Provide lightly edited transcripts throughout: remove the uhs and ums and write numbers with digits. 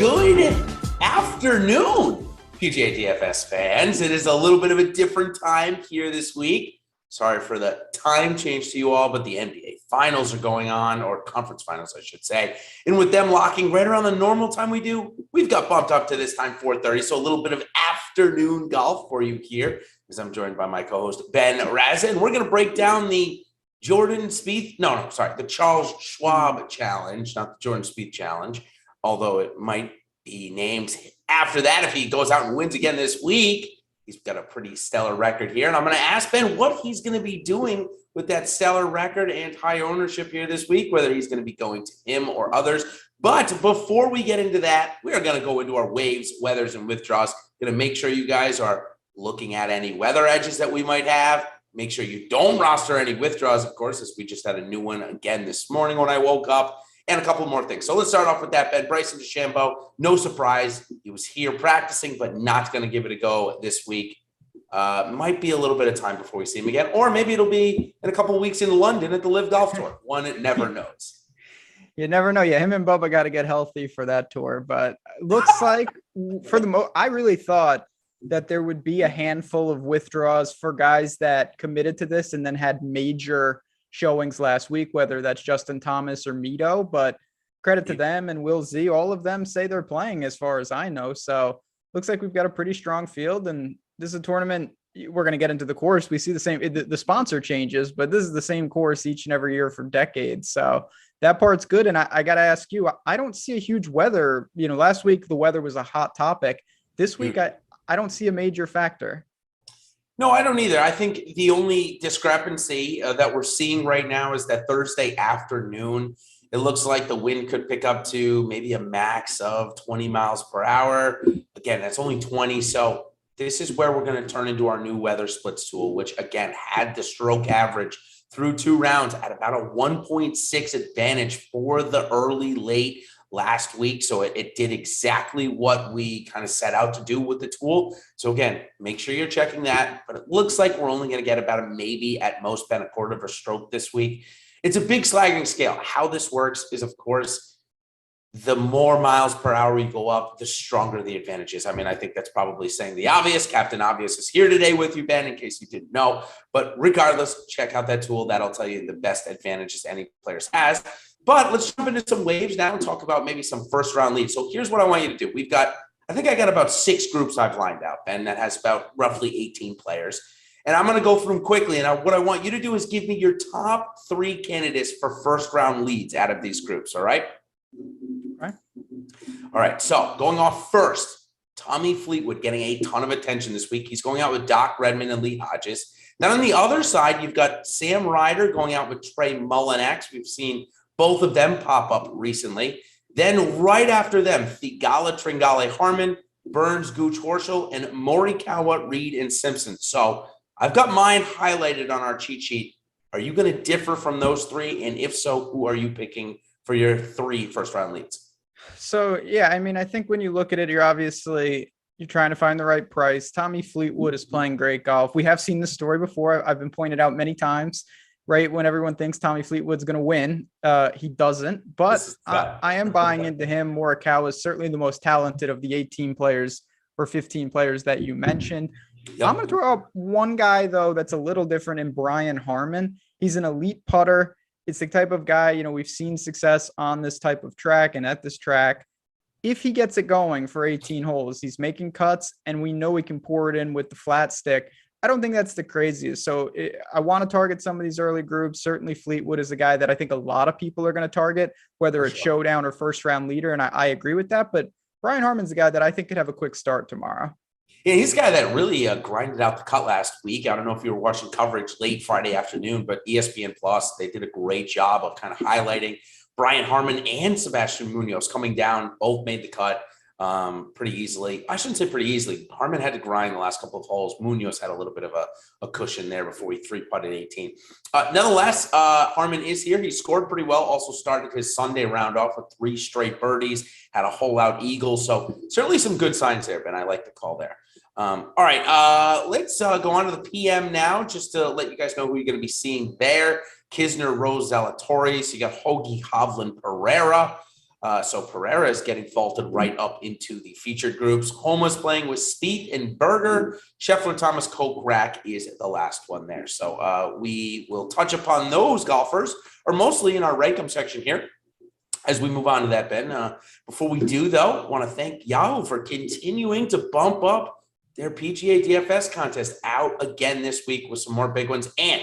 good afternoon, PGA DFS fans. It is a little bit of a different time here this week. Sorry for the time change to you all, but the NBA finals are going on, or conference finals, I should say. And with them locking right around the normal time we've got bumped up to this time, 4:30. So a little bit of afternoon golf for you here, as I'm joined by my co-host, Ben Rasa. And we're going to break down the the Charles Schwab Challenge, not the Jordan Spieth Challenge, although it might be named after that if he goes out and wins again this week. He's got a pretty stellar record here, and I'm going to ask Ben what he's going to be doing with that stellar record and high ownership here this week, whether he's going to be going to him or others. But before we get into that, we are going to go into our waves, weathers, and withdraws. Going to make sure you guys are looking at any weather edges that we might have. Make sure you don't roster any withdraws, of course, as we just had a new one again this morning when I woke up, and a couple more things. So let's start off with that, Ben. Bryson DeChambeau, no surprise. He was here practicing, but not going to give it a go this week. Might be a little bit of time before we see him again, or maybe it'll be in a couple of weeks in London at the Live Golf Tour. One never knows. You never know. Yeah, him and Bubba got to get healthy for that tour, but looks like I really thought that there would be a handful of withdraws for guys that committed to this and then had major showings last week, whether that's Justin Thomas or Mito, but credit to them and Will Z. All of them say they're playing as far as I know. So looks like we've got a pretty strong field, and this is a tournament. We're going to get into the course. We see the same, the sponsor changes, but this is the same course each and every year for decades. So that part's good. And I got to ask you, I don't see a huge weather. Last week, the weather was a hot topic. This week, I don't see a major factor. No, I don't either. I think the only discrepancy that we're seeing right now is that Thursday afternoon, it looks like the wind could pick up to maybe a max of 20 miles per hour. Again, that's only 20. So this is where we're going to turn into our new weather splits tool, which again had the stroke average through 2 rounds at about a 1.6 advantage for the early late last week. So it did exactly what we kind of set out to do with the tool. So again, make sure you're checking that, but it looks like we're only going to get about a maybe at most been a quarter of a stroke this week. It's a big sliding scale. How this works is, of course, the more miles per hour you go up, the stronger the advantage is. I mean, I think that's probably saying the obvious. Captain Obvious is here today with you, Ben, in case you didn't know. But regardless, check out that tool. That'll tell you the best advantages any player has. But let's jump into some waves now and talk about maybe some first round leads. So here's what I want you to do. I think I got about 6 groups I've lined out, Ben, that has about roughly 18 players. And I'm going to go through them quickly. And what I want you to do is give me your top 3 candidates for first round leads out of these groups. All right. All right. So going off first, Tommy Fleetwood getting a ton of attention this week. He's going out with Doc Redman and Lee Hodges. Then on the other side, you've got Sam Ryder going out with Trey Mullinax. We've seen both of them pop up recently. Then right after them, Thigala Tringale Harmon, Burns, Gooch Horschel, and Morikawa, Reed, and Simpson. So I've got mine highlighted on our cheat sheet. Are you going to differ from those 3? And if so, who are you picking for your 3 first round leads? So, yeah, I mean, I think when you look at it, you're trying to find the right price. Tommy Fleetwood is playing great golf. We have seen this story before. I've been pointed out many times. Right when everyone thinks Tommy Fleetwood's going to win, he doesn't. But I am buying into him. Morikawa is certainly the most talented of the 18 players or 15 players that you mentioned. Yep. I'm going to throw out one guy, though, that's a little different in Brian Harmon. He's an elite putter. It's the type of guy, we've seen success on this type of track and at this track. If he gets it going for 18 holes, he's making cuts, and we know he can pour it in with the flat stick. I don't think that's the craziest. So I want to target some of these early groups. Certainly Fleetwood is a guy that I think a lot of people are going to target, whether it's showdown or first round leader. And I agree with that. But Brian Harmon's a guy that I think could have a quick start tomorrow. Yeah, he's a guy that really grinded out the cut last week. I don't know if you were watching coverage late Friday afternoon, but ESPN Plus, they did a great job of kind of highlighting Brian Harmon and Sebastian Munoz coming down. Both made the cut pretty easily. I shouldn't say pretty easily. Harmon had to grind the last couple of holes. Munoz had a little bit of a cushion there before he 3-putted 18. Nonetheless, Harmon is here. He scored pretty well. Also started his Sunday round off with 3 straight birdies, had a hole-out eagle. So certainly some good signs there, Ben. I like the call there. All right, let's go on to the PM now, just to let you guys know who you're going to be seeing there. Kisner, Rose, Zalatoris. You got Hoagie, Hovland, Pereira. So Pereira is getting vaulted right up into the featured groups. Homa's playing with Spieth and Berger. Scheffler, Thomas, Kokrak is the last one there. So we will touch upon those golfers, or mostly in our Rankum section here, as we move on to that, Ben. Before we do, though, I want to thank Yahoo for continuing to bump up their PGA DFS contest out again this week with some more big ones. And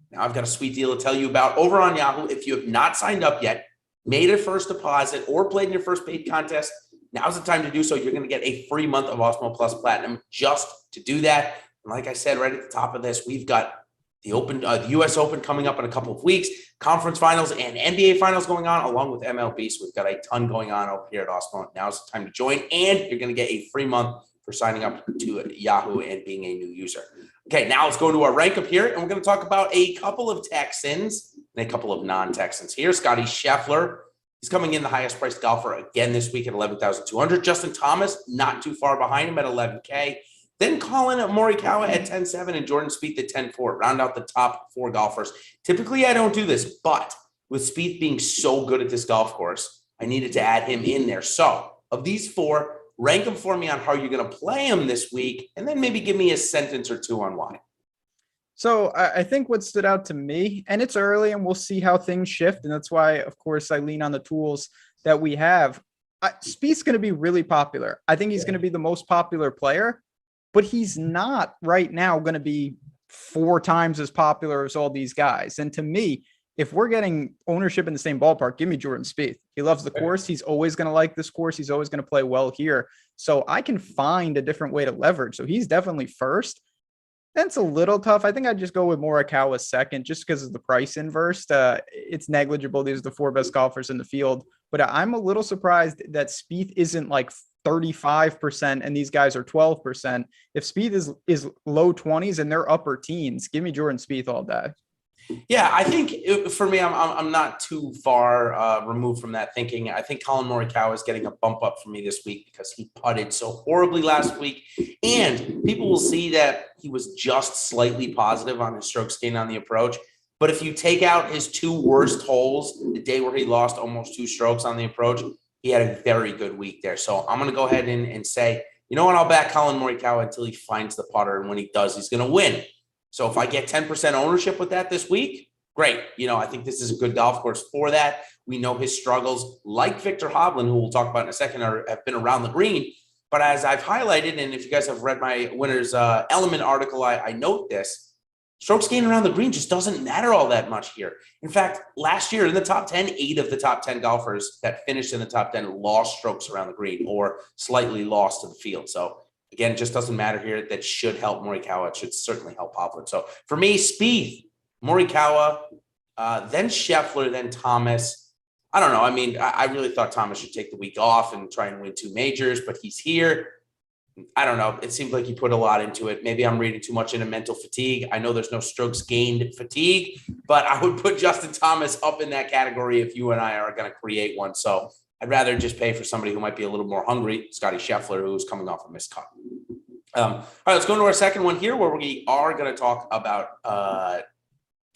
now I've got a sweet deal to tell you about over on Yahoo. If you have not signed up yet, made a first deposit, or played in your first paid contest, now's the time to do so. You're going to get a free month of Awesemo Plus Platinum just to do that. And like I said, right at the top of this, we've got the U.S. Open coming up in a couple of weeks, conference finals and NBA finals going on, along with MLB. So we've got a ton going on over here at Awesemo. Now's the time to join, and you're going to get a free month for signing up to Yahoo and being a new user. Okay, now let's go to our rank up here, and we're going to talk about a couple of Texans and a couple of non-Texans here. Scotty Scheffler, he's coming in the highest priced golfer again this week at 11,200. Justin Thomas, not too far behind him at 11K. Then Colin Morikawa at 10.7 and Jordan Spieth at 10.4. Round out the top 4 golfers. Typically, I don't do this, but with Spieth being so good at this golf course, I needed to add him in there. So of these 4, rank them for me on how you're going to play them this week, and then maybe give me a sentence or two on why. So I think what stood out to me, and it's early and we'll see how things shift. And that's why, of course, I lean on the tools that we have. Spieth's going to be really popular. I think he's going to be the most popular player, but he's not right now going to be 4 times as popular as all these guys. And to me, if we're getting ownership in the same ballpark, give me Jordan Spieth. He loves the course. He's always going to like this course. He's always going to play well here. So I can find a different way to leverage. So he's definitely first. That's a little tough. I think I'd just go with Morikawa second, just because of the price inverse. It's negligible. These are the 4 best golfers in the field. But I'm a little surprised that Spieth isn't like 35% and these guys are 12%. If Spieth is low 20s and they're upper teens, give me Jordan Spieth all day. Yeah, I think for me, I'm not too far removed from that thinking. I think Colin Morikawa is getting a bump up for me this week because he putted so horribly last week. And people will see that he was just slightly positive on his strokes gained on the approach. But if you take out his 2 worst holes, the day where he lost almost 2 strokes on the approach, he had a very good week there. So I'm going to go ahead and say, you know what, I'll back Colin Morikawa until he finds the putter. And when he does, he's going to win. So if I get 10% ownership with that this week, great. I think this is a good golf course for that. We know his struggles, like Viktor Hovland, who we'll talk about in a second, have been around the green. But as I've highlighted, and if you guys have read my winner's element article, I note this. Strokes gained around the green just doesn't matter all that much here. In fact, last year in the top 10, 8 of the top 10 golfers that finished in the top 10 lost strokes around the green or slightly lost to the field. So again, it just doesn't matter here. That should help Morikawa. It should certainly help Hovland. So for me, Spieth, Morikawa, then Scheffler, then Thomas. I don't know. I mean, I really thought Thomas should take the week off and try and win 2 majors, but he's here. I don't know. It seems like he put a lot into it. Maybe I'm reading too much into mental fatigue. I know there's no strokes gained fatigue, but I would put Justin Thomas up in that category if you and I are going to create one. So I'd rather just pay for somebody who might be a little more hungry, Scotty Scheffler, who's coming off a missed cut. All right, let's go into our second one here, where we are going to talk about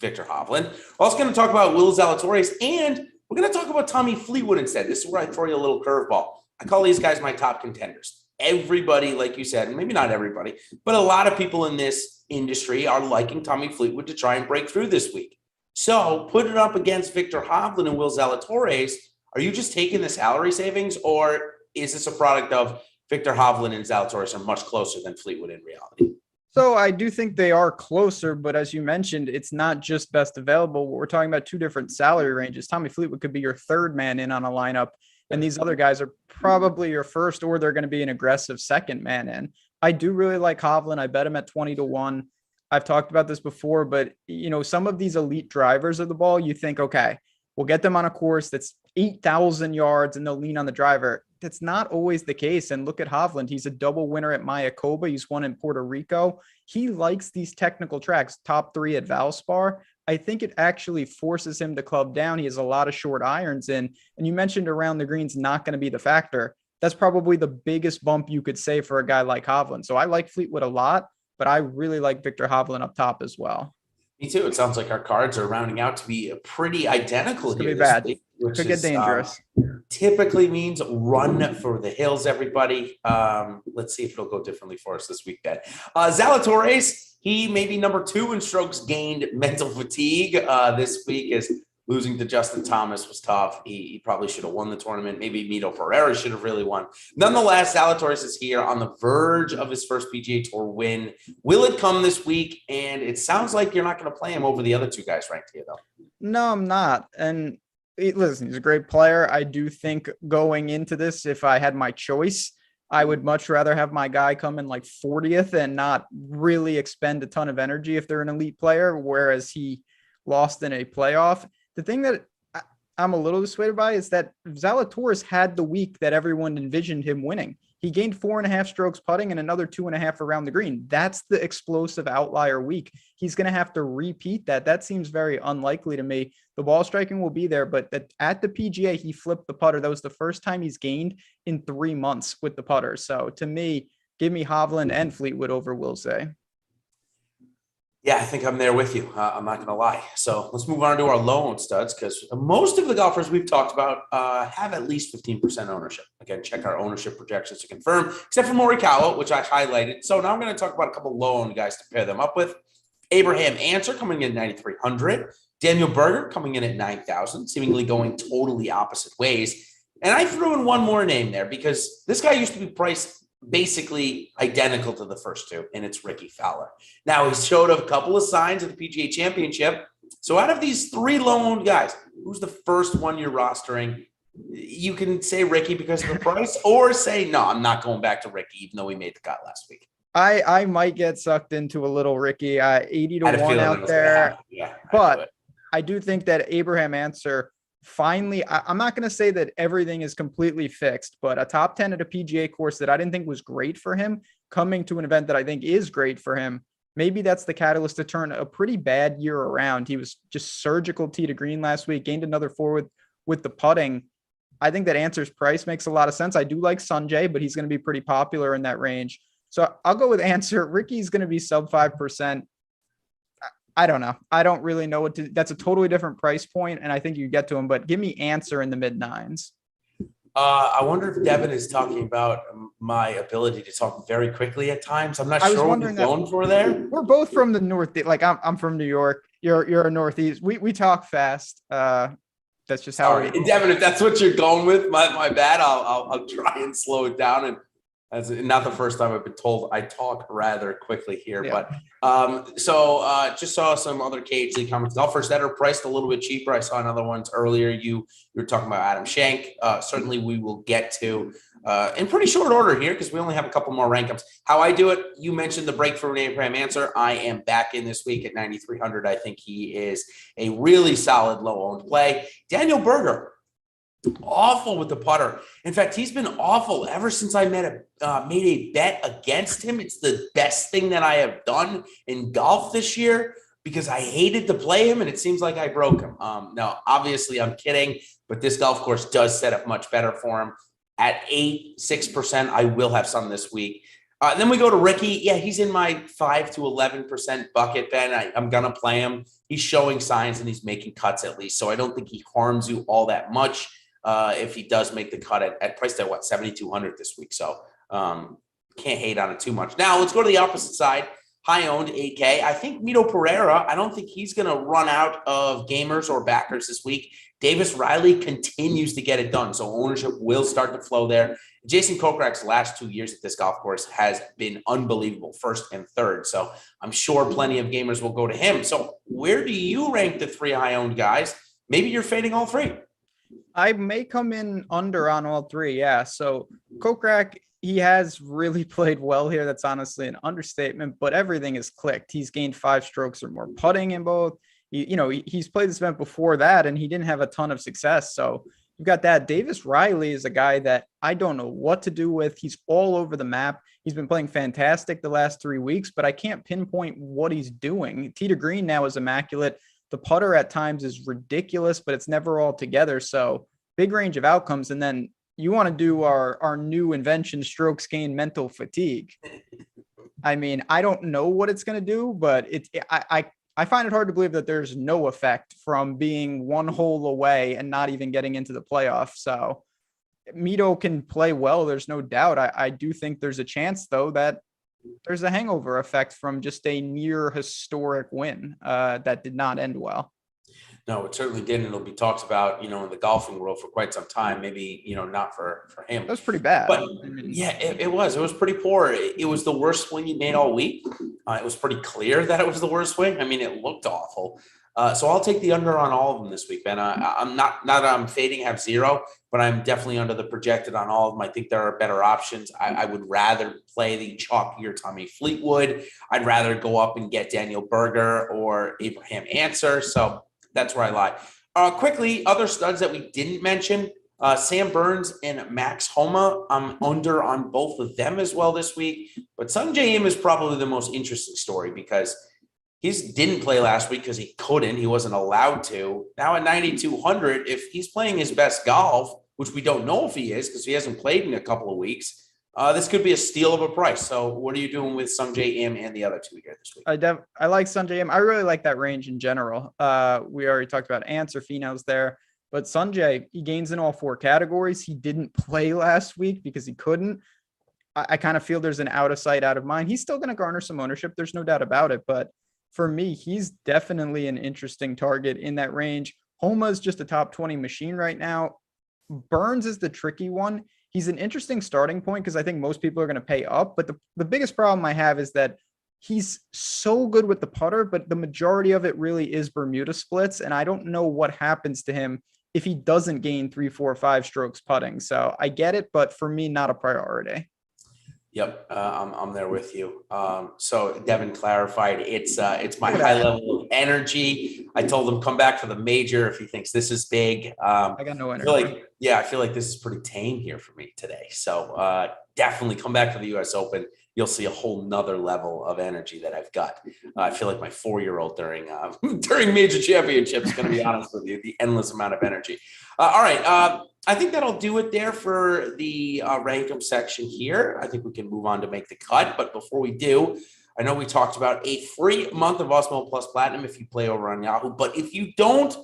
Viktor Hovland. We're also going to talk about Will Zalatoris, and we're going to talk about Tommy Fleetwood instead. This is where I throw you a little curveball. I call these guys my top contenders. Everybody, like you said, maybe not everybody, but a lot of people in this industry are liking Tommy Fleetwood to try and break through this week. So put it up against Viktor Hovland and Will Zalatoris. Are you just taking the salary savings, or is this a product of Viktor Hovland and Zalatoris are much closer than Fleetwood in reality? So I do think they are closer, but as you mentioned, it's not just best available. We're talking about 2 different salary ranges. Tommy Fleetwood could be your 3rd man in on a lineup, and these other guys are probably your first, or they're going to be an aggressive 2nd man in. I do really like Hovland. I bet him at 20-1. I've talked about this before, but some of these elite drivers of the ball, you think, okay, we'll get them on a course that's 8,000 yards and they'll lean on the driver. That's not always the case. And look at Hovland. He's a double winner at Mayakoba. He's won in Puerto Rico. He likes these technical tracks, top 3 at Valspar. I think it actually forces him to club down. He has a lot of short irons in. And you mentioned around the green's not going to be the factor. That's probably the biggest bump you could say for a guy like Hovland. So I like Fleetwood a lot, but I really like Viktor Hovland up top as well. Me too. It sounds like our cards are rounding out to be pretty identical It's here. Could be bad. Could get dangerous. typically means run for the hills, everybody. Let's see if it'll go differently for us this week, Ben. Zalatoris, he may be number 2 in strokes gained mental fatigue this week, as losing to Justin Thomas was tough. He probably should have won the tournament. Maybe Mito Pereira should have really won. Nonetheless, Zalatoris is here on the verge of his first PGA Tour win. Will it come this week? And it sounds like you're not going to play him over the other 2 guys ranked here, though. No, I'm not. And listen, he's a great player. I do think going into this, if I had my choice, I would much rather have my guy come in like 40th and not really expend a ton of energy if they're an elite player, whereas he lost in a playoff. The thing that I'm a little dissuaded by is that Zalatoris had the week that everyone envisioned him winning. He gained 4.5 strokes putting and another 2.5 around the green. That's the explosive outlier week. He's going to have to repeat that. That seems very unlikely to me. The ball striking will be there, but at the PGA, he flipped the putter. That was the first time he's gained in 3 months with the putter. So to me, give me Hovland and Fleetwood over Wilsey. Yeah, I think I'm there with you. I'm not going to lie. So let's move on to our low-owned studs, because most of the golfers we've talked about have at least 15% ownership. Again, check our ownership projections to confirm, except for Morikawa, which I highlighted. So now I'm going to talk about a couple low-owned guys to pair them up with. Abraham Answer coming in at 9,300. Daniel Berger coming in at 9,000, seemingly going totally opposite ways. And I threw in one more name there because this guy used to be priced basically identical to the first 2, and it's Ricky Fowler. Now, he showed a couple of signs at the PGA Championship. So out of these 3 low-owned guys, who's the first one you're rostering? You can say Ricky because of the price, or say, no, I'm not going back to Ricky, even though we made the cut last week. I might get sucked into a little Ricky, 80-1 out there. Yeah, but I do think that Abraham Answer finally, I'm not going to say that everything is completely fixed, but a top 10 at a PGA course that I didn't think was great for him, coming to an event that I think is great for him, maybe that's the catalyst to turn a pretty bad year around. He was just surgical tee to green last week, gained another 4 with the putting. I think that Answer's price makes a lot of sense. I do like Sanjay, but he's going to be pretty popular in that range. So I'll go with Answer. Ricky's going to be sub 5%. I don't know. I don't really know what to, that's a totally different price point, and I think you get to him, but give me Answer in the mid-9s. I wonder if Devin is talking about my ability to talk very quickly at times. I'm not sure what you're going for there. We're both from the North. Like I'm from New York. You're a Northeast. We talk fast. That's just how. Devin, if that's what you're going with, my bad. I'll try and slow it down. And as not the first time I've been told I talk rather quickly here, yeah. But just saw some other KHC comments. Golfers that are priced a little bit cheaper. I saw another ones earlier. You were talking about Adam Schenk. Certainly we will get to in pretty short order here because we only have a couple more rank ups. How I do it, you mentioned the breakthrough in Abraham Answer. I am back in this week at 9,300. I think he is a really solid low-owned play. Daniel Berger, awful with the putter. In fact, he's been awful ever since I made a bet against him. It's the best thing that I have done in golf this year because I hated to play him, and it seems like I broke him. Now, obviously, I'm kidding, but this golf course does set up much better for him. At 6%, I will have some this week. Then we go to Ricky. Yeah, he's in my 5 to 11% bucket, Ben. I'm going to play him. He's showing signs, and he's making cuts at least, so I don't think he harms you all that much. If he does make the cut at priced at 7,200 this week. So can't hate on it too much. Now let's go to the opposite side. High owned 8K. I think Mito Pereira, I don't think he's going to run out of gamers or backers this week. Davis Riley continues to get it done. So ownership will start to flow there. Jason Kokrak's last 2 years at this golf course has been unbelievable, first and third. So I'm sure plenty of gamers will go to him. So where do you rank the 3 high owned guys? Maybe you're fading all 3. I may come in under on all 3. Yeah. So Kokrak, he has really played well here. That's honestly an understatement, but everything is clicked. He's gained 5 strokes or more putting in both. He's played this event before that and he didn't have a ton of success. So you've got that. Davis Riley is a guy that I don't know what to do with. He's all over the map. He's been playing fantastic the last 3 weeks, but I can't pinpoint what he's doing. Tee to green now is immaculate. The putter at times is ridiculous, but it's never all together. So big range of outcomes. And then you want to do our new invention, strokes gain mental fatigue. I mean, I don't know what it's going to do, but I find it hard to believe that there's no effect from being 1 hole away and not even getting into the playoff. So Mito can play well. There's no doubt. I do think there's a chance, though, that there's a hangover effect from just a near historic win that did not end well. No, it certainly didn't. It'll be talked about, in the golfing world for quite some time. Maybe, not for him. That was pretty bad. But yeah, it was. It was pretty poor. It was the worst swing he made all week. It was pretty clear that it was the worst swing. I mean, it looked awful. So I'll take the under on all of them this week, Ben. I'm not I'm fading, have 0, but I'm definitely under the projected on all of them. I think there are better options. I would rather play the chalkier Tommy Fleetwood. I'd rather go up and get Daniel Berger or Abraham Answer. So that's where I lie. Quickly, other studs that we didn't mention, Sam Burns and Max Homa. I'm under on both of them as well this week. But Sungjae Im is probably the most interesting story because he didn't play last week because he couldn't. He wasn't allowed to. Now at 9,200, if he's playing his best golf, which we don't know if he is because he hasn't played in a couple of weeks, this could be a steal of a price. So what are you doing with Sungjae Im and the other two here this week? I like Sungjae Im. I really like that range in general. We already talked about Answer Finau's there. But Sungjae, he gains in all 4 categories. He didn't play last week because he couldn't. I kind of feel there's an out of sight, out of mind. He's still going to garner some ownership. There's no doubt about it. But for me, he's definitely an interesting target in that range. Homa is just a top 20 machine right now. Burns is the tricky one. He's an interesting starting point because I think most people are going to pay up. But the biggest problem I have is that he's so good with the putter, but the majority of it really is Bermuda splits. And I don't know what happens to him if he doesn't gain 3, 4, 5 strokes putting. So I get it, but for me, not a priority. Yep, I'm there with you. So Devin clarified it's my high level of energy. I told him come back for the major if he thinks this is big. I got no energy. I feel like this is pretty tame here for me today. So definitely come back for the U.S. Open. You'll see a whole nother level of energy that I've got. I feel like my 4-year-old during major championships, going to be honest with you, the endless amount of energy. All right. I think that'll do it there for the Rankum section here. I think we can move on to make the cut. But before we do, I know we talked about a free month of Awesemo Plus Platinum if you play over on Yahoo. But if you don't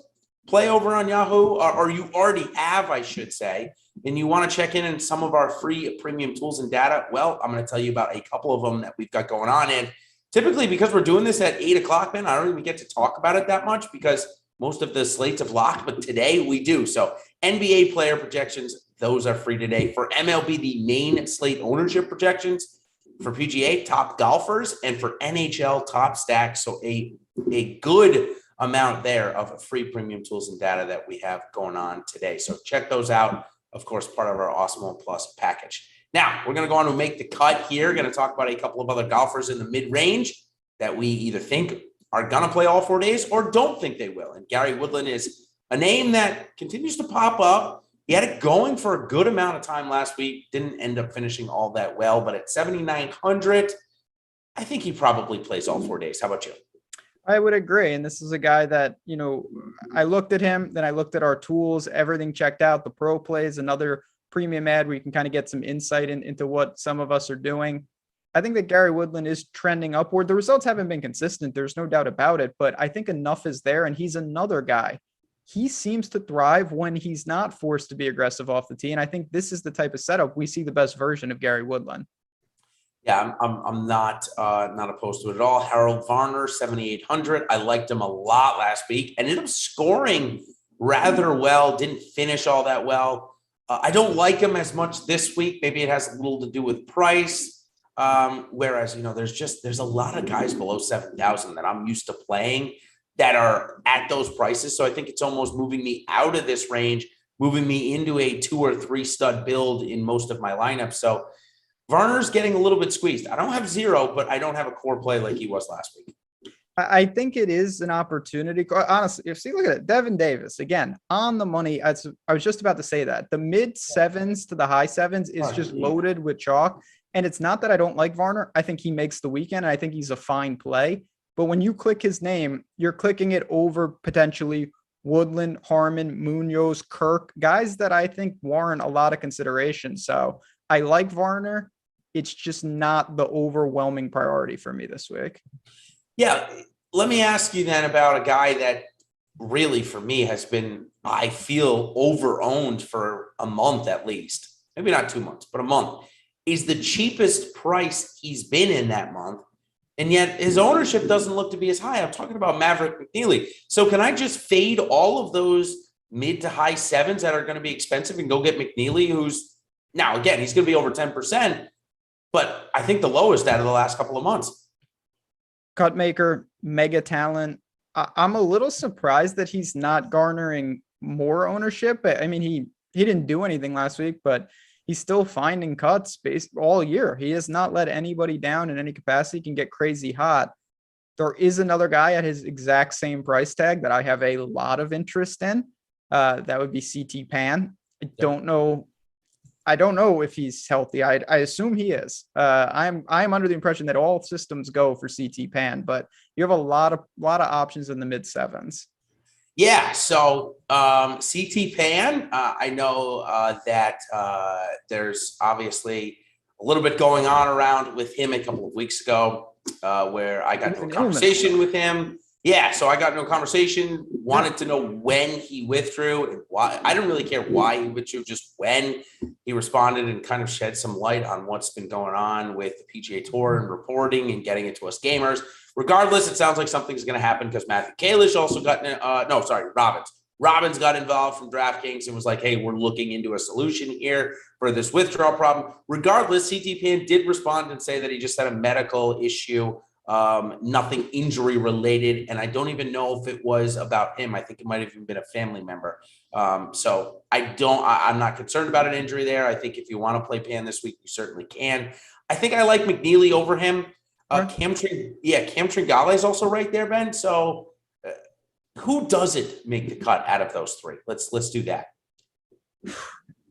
play over on Yahoo, or you already have, I should say, and you want to check in on some of our free premium tools and data, well, I'm going to tell you about a couple of them that we've got going on. And typically, because we're doing this at 8 o'clock, man, I don't even get to talk about it that much because most of the slates have locked, but today we do. So NBA player projections, those are free today. For MLB, the main slate ownership projections. For PGA, top golfers. And for NHL, top stacks. So a good amount there of free premium tools and data that we have going on today. So check those out. Of course, part of our Awesemo Plus package. Now, we're going to go on and make the cut here. Going to talk about a couple of other golfers in the mid-range that we either think are going to play all 4 days or don't think they will. And Gary Woodland is a name that continues to pop up. He had it going for a good amount of time last week. Didn't end up finishing all that well, but at 7,900, I think he probably plays all 4 days. How about you? I would agree. And this is a guy that, I looked at him, then I looked at our tools, everything checked out. The pro plays, another premium ad where you can kind of get some insight into what some of us are doing. I think that Gary Woodland is trending upward. The results haven't been consistent. There's no doubt about it, but I think enough is there. And he's another guy. He seems to thrive when he's not forced to be aggressive off the tee. And I think this is the type of setup we see the best version of Gary Woodland. Yeah, I'm not opposed to it at all. Harold Varner, 7,800. I liked him a lot last week. Ended up scoring rather well. Didn't finish all that well. I don't like him as much this week. Maybe it has a little to do with price. Whereas, there's a lot of guys below 7,000 that I'm used to playing that are at those prices. So I think it's almost moving me out of this range, moving me into a 2 or 3 stud build in most of my lineups. So Varner's getting a little bit squeezed. I don't have 0, but I don't have a core play like he was last week. I think it is an opportunity. Honestly, look at it. Devin Davis, again, on the money. I was just about to say that. The mid 7s to the high 7s is just loaded with chalk. And it's not that I don't like Varner. I think he makes the weekend. And I think he's a fine play. But when you click his name, you're clicking it over potentially Woodland, Harmon, Munoz, Kirk, guys that I think warrant a lot of consideration. So I like Varner. It's just not the overwhelming priority for me this week. Yeah. Let me ask you then about a guy that really for me has been, I feel, over-owned for a month at least. Maybe not 2 months, but a month. Is the cheapest price he's been in that month. And yet his ownership doesn't look to be as high. I'm talking about Maverick McNeely. So can I just fade all of those mid to high sevens that are going to be expensive and go get McNeely, who's now, again, he's going to be over 10%, but I think the lowest out of the last couple of months. Cut maker, mega talent. I'm a little surprised that he's not garnering more ownership. I mean, he didn't do anything last week, but he's still finding cuts based all year. He has not let anybody down in any capacity. He can get crazy hot. There is another guy at his exact same price tag that I have a lot of interest in. That would be CT Pan. I don't know if he's healthy. I assume he is. I'm under the impression that all systems go for CT Pan, but you have a lot of options in the mid sevens. Yeah, so CT Pan, I know that there's obviously a little bit going on around with him a couple of weeks ago where I got into a conversation with him. Yeah, so I got into a conversation, wanted to know when he withdrew and why. I didn't really care why he withdrew, just when he responded, and kind of shed some light on what's been going on with the PGA Tour and reporting and getting it to us gamers. Regardless, it sounds like something's going to happen because Matthew Kalish also got Robbins got involved from DraftKings and was like, hey, we're looking into a solution here for this withdrawal problem. Regardless, CT Pan did respond and say that he just had a medical issue, nothing injury related. And I don't even know if it was about him. I think it might have even been a family member. So I'm not concerned about an injury there. I think if you want to play Pan this week, you certainly can. I think I like McNeely over him. Cam Tringale is also right there, Ben. So who doesn't make the cut out of those three? Let's do that.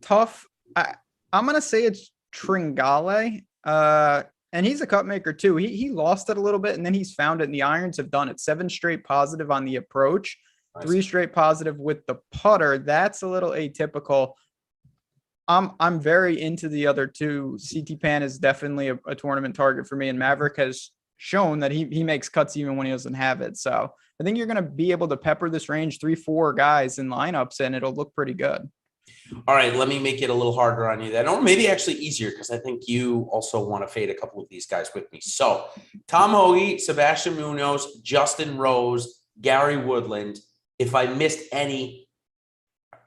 Tough. I'm going to say it's Tringale. And he's a cut maker too. He lost it a little bit and then he's found it, and the irons have done it. 7 straight positive on the approach, nice. 3 straight positive with the putter. That's a little atypical. I'm very into the other two. CT Pan is definitely a tournament target for me, and Maverick has shown that he makes cuts even when he doesn't have it. So I think you're going to be able to pepper this range 3-4 guys in lineups, and it'll look pretty good. All right, let me make it a little harder on you then, or maybe actually easier, because I think you also want to fade a couple of these guys with me. So Tom Hoge, Sebastian Munoz, Justin Rose, Gary Woodland. If I missed any,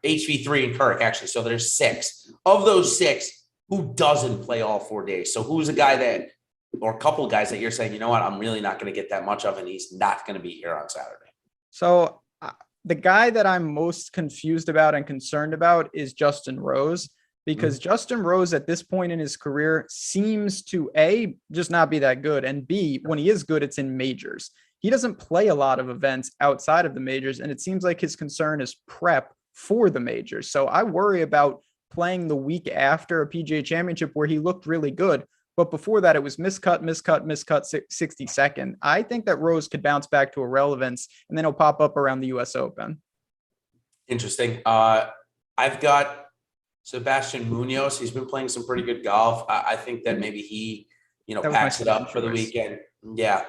HV3 and Kirk, actually. So there's 6. Of those 6, who doesn't play all 4 days? So who's a guy that, or a couple guys that you're saying, you know what, I'm really not going to get that much of, and he's not going to be here on Saturday? So the guy that I'm most confused about and concerned about is Justin Rose, because Justin Rose at this point in his career seems to A, just not be that good, and B, when he is good, it's in majors. He doesn't play a lot of events outside of the majors, and it seems like his concern is prep for the majors. So I worry about playing the week after a PGA Championship where he looked really good, but before that it was miscut, 62nd. I think that Rose could bounce back to irrelevance, and then he'll pop up around the US Open. Interesting. I've got Sebastian Munoz. He's been playing some pretty good golf. I think that maybe he, packs it up for the weekend. Yeah.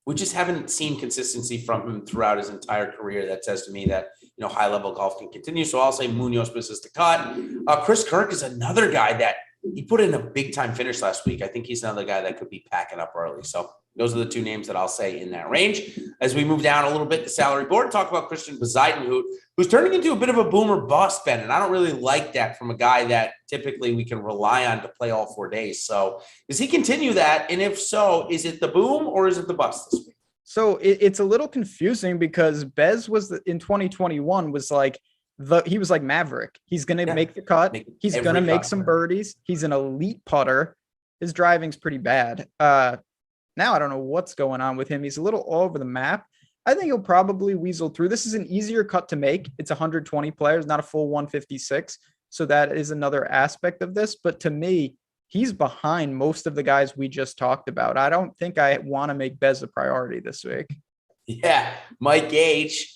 We just haven't seen consistency from him throughout his entire career. That says to me that, high level golf can continue. So I'll say Munoz misses the cut. Chris Kirk is another guy that he put in a big time finish last week. I think he's another guy that could be packing up early. So those are the 2 names that I'll say in that range. As we move down a little bit, the salary board, talk about Christian Bezuidenhout, who's turning into a bit of a boomer bust, Ben. And I don't really like that from a guy that typically we can rely on to play all 4 days. So does he continue that? And if so, is it the boom or is it the bust this week? So it's a little confusing because Bez was in 2021 was like, he was like Maverick. He's going to make the cut. He's going to make some birdies. He's an elite putter. His driving's pretty bad. Now I don't know what's going on with him. He's a little all over the map. I think he'll probably weasel through. This is an easier cut to make. It's 120 players, not a full 156. So that is another aspect of this. But to me, he's behind most of the guys we just talked about. I don't think I want to make Bez a priority this week. Yeah, Mike H.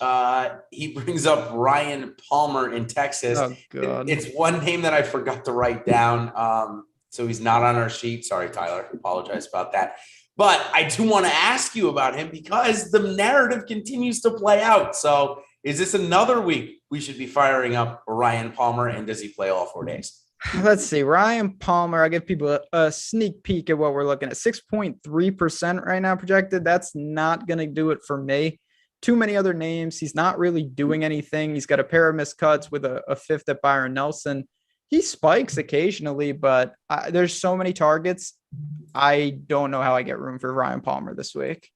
He brings up Ryan Palmer in Texas. Oh, God. It's one name that I forgot to write down. So he's not on our sheet. Sorry, Tyler. Apologize about that. But I do want to ask you about him because the narrative continues to play out. So is this another week we should be firing up Ryan Palmer, and does he play all 4 days? Let's see. Ryan Palmer, I'll give people a sneak peek at what we're looking at. 6.3% right now projected. That's not going to do it for me. Too many other names. He's not really doing anything. He's got a pair of missed cuts with a fifth at Byron Nelson. He spikes occasionally, but there's so many targets. I don't know how I get room for Ryan Palmer this week.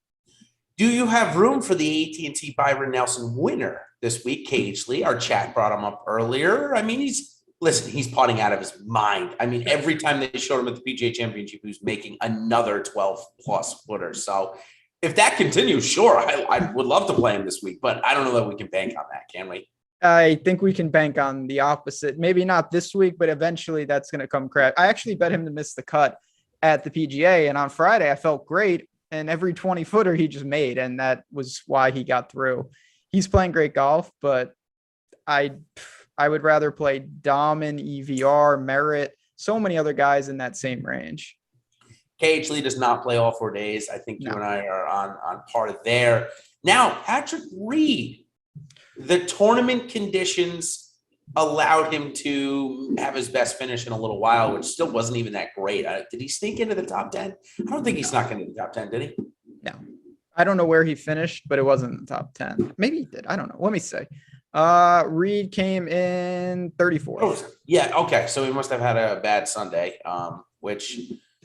Do you have room for the AT&T Byron Nelson winner this week? Cage Lee, our chat brought him up earlier. I mean, he's putting out of his mind. I mean, every time they showed him at the PGA Championship, he was making another 12-plus footer. So if that continues, sure, I would love to play him this week, but I don't know that we can bank on that, can we? I think we can bank on the opposite. Maybe not this week, but eventually that's going to come crash. I actually bet him to miss the cut at the PGA, and on Friday I felt great, and every 20-footer he just made, and that was why he got through. He's playing great golf, but I would rather play Dahmen, EVR, Merritt, so many other guys in that same range. Cage Lee does not play all 4 days. I think you and I are on part of there. Now, Patrick Reed, the tournament conditions allowed him to have his best finish in a little while, which still wasn't even that great. Did he sneak into the top 10? I don't think he snuck into the top 10, did he? No. I don't know where he finished, but it wasn't in the top 10. Maybe he did. I don't know. Let me say. Reed came in 34th. Oh, yeah, okay. So he must have had a bad Sunday, which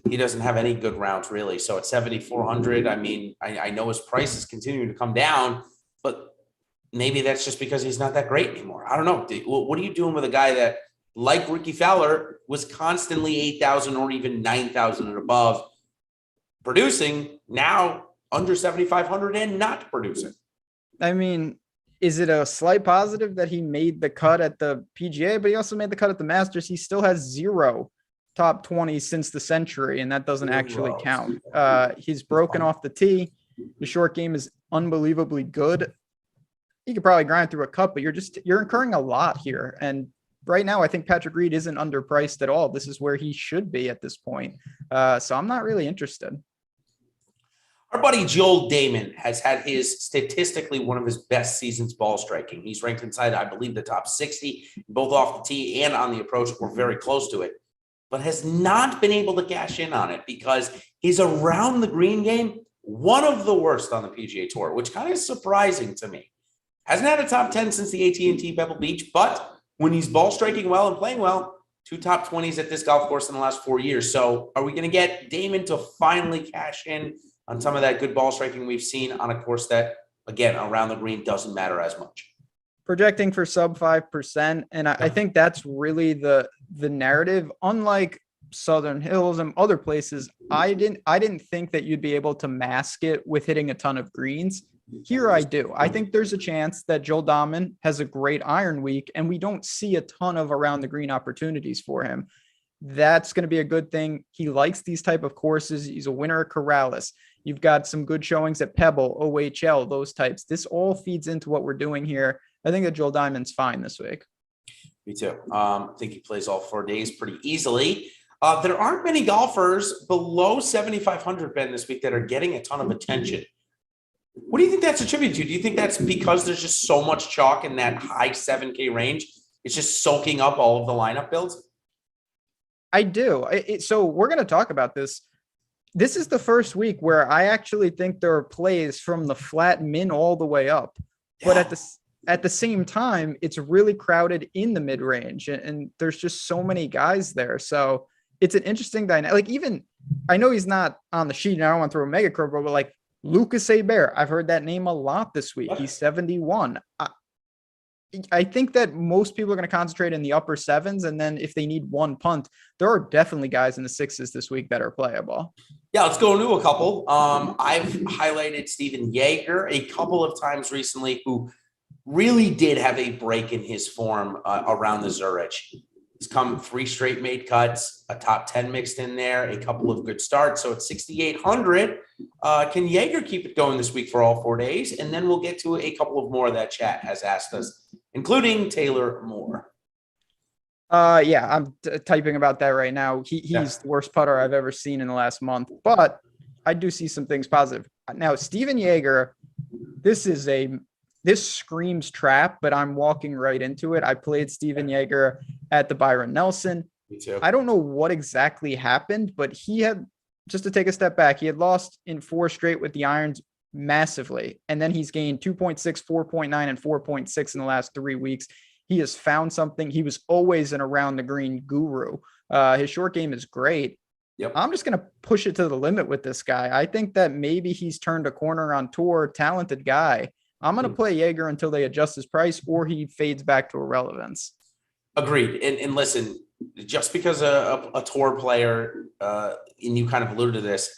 he doesn't have any good rounds, really. So at 7,400, I mean, I know his price is continuing to come down, but maybe that's just because he's not that great anymore. I don't know. What are you doing with a guy that, like Ricky Fowler, was constantly 8,000 or even 9,000 and above, producing, now under 7,500 and not producing? I mean, is it a slight positive that he made the cut at the PGA, but he also made the cut at the Masters? He still has 0 top 20 since the century, and that doesn't actually count. He's broken off the tee. The short game is unbelievably good. You could probably grind through a cut, but you're incurring a lot here. And right now, I think Patrick Reed isn't underpriced at all. This is where he should be at this point. So I'm not really interested. Our buddy Joel Damon has had his statistically one of his best seasons ball striking. He's ranked inside, I believe, the top 60, both off the tee and on the approach. We're very close to it, but has not been able to cash in on it because he's around the green game, one of the worst on the PGA Tour, which kind of is surprising to me. Hasn't had a top 10 since the AT&T Pebble Beach, but when he's ball striking well and playing well, 2 top 20s at this golf course in the last 4 years. So are we going to get Damon to finally cash in on some of that good ball striking we've seen on a course that, again, around the green doesn't matter as much? Projecting for sub 5%. And I think that's really the narrative. Unlike Southern Hills and other places, I didn't think that you'd be able to mask it with hitting a ton of greens. Here I do. I think there's a chance that Joel Dahmen has a great iron week, and we don't see a ton of around the green opportunities for him. That's going to be a good thing. He likes these type of courses. He's a winner at Corrales. You've got some good showings at Pebble, OHL, those types. This all feeds into what we're doing here. I think that Joel Dahmen's fine this week. Me too. I think he plays all 4 days pretty easily. There aren't many golfers below 7,500, Ben, this week that are getting a ton of attention. What do you think that's attributed to? Do you think that's because there's just so much chalk in that high 7K range? It's just soaking up all of the lineup builds? I do. So we're going to talk about this. This is the first week where I actually think there are plays from the flat min all the way up. Yeah. But at the same time, it's really crowded in the mid range, and there's just so many guys there. So it's an interesting dynamic. Like, even, I know he's not on the sheet, and I don't want to throw a mega curveball, but like Lucas Hebert, I've heard that name a lot this week. He's 71. I think that most people are going to concentrate in the upper sevens, and then if they need one punt, there are definitely guys in the sixes this week that are playable. Yeah, let's go into a couple. I've highlighted Steven Jaeger a couple of times recently, who really did have a break in his form around the Zurich. He's come 3 straight made cuts, a top 10 mixed in there, a couple of good starts. So at 6,800, can Jaeger keep it going this week for all 4 days? And then we'll get to a couple of more that chat has asked us, including Taylor Moore. Yeah, I'm typing about that right now. He's the worst putter I've ever seen in the last month, but I do see some things positive. Now, Steven Yeager, this screams trap, but I'm walking right into it. I played Steven Yeager at the Byron Nelson. Me too. I don't know what exactly happened, but he had, just to take a step back, he had lost in 4 straight with the irons massively. And then he's gained 2.6, 4.9, and 4.6 in the last 3 weeks. He has found something. He was always an around the green guru. His short game is great. Yep. I'm just going to push it to the limit with this guy. I think that maybe he's turned a corner on tour, talented guy. I'm going to play Yeager until they adjust his price or he fades back to irrelevance. Agreed. And listen, just because a tour player, and you kind of alluded to this,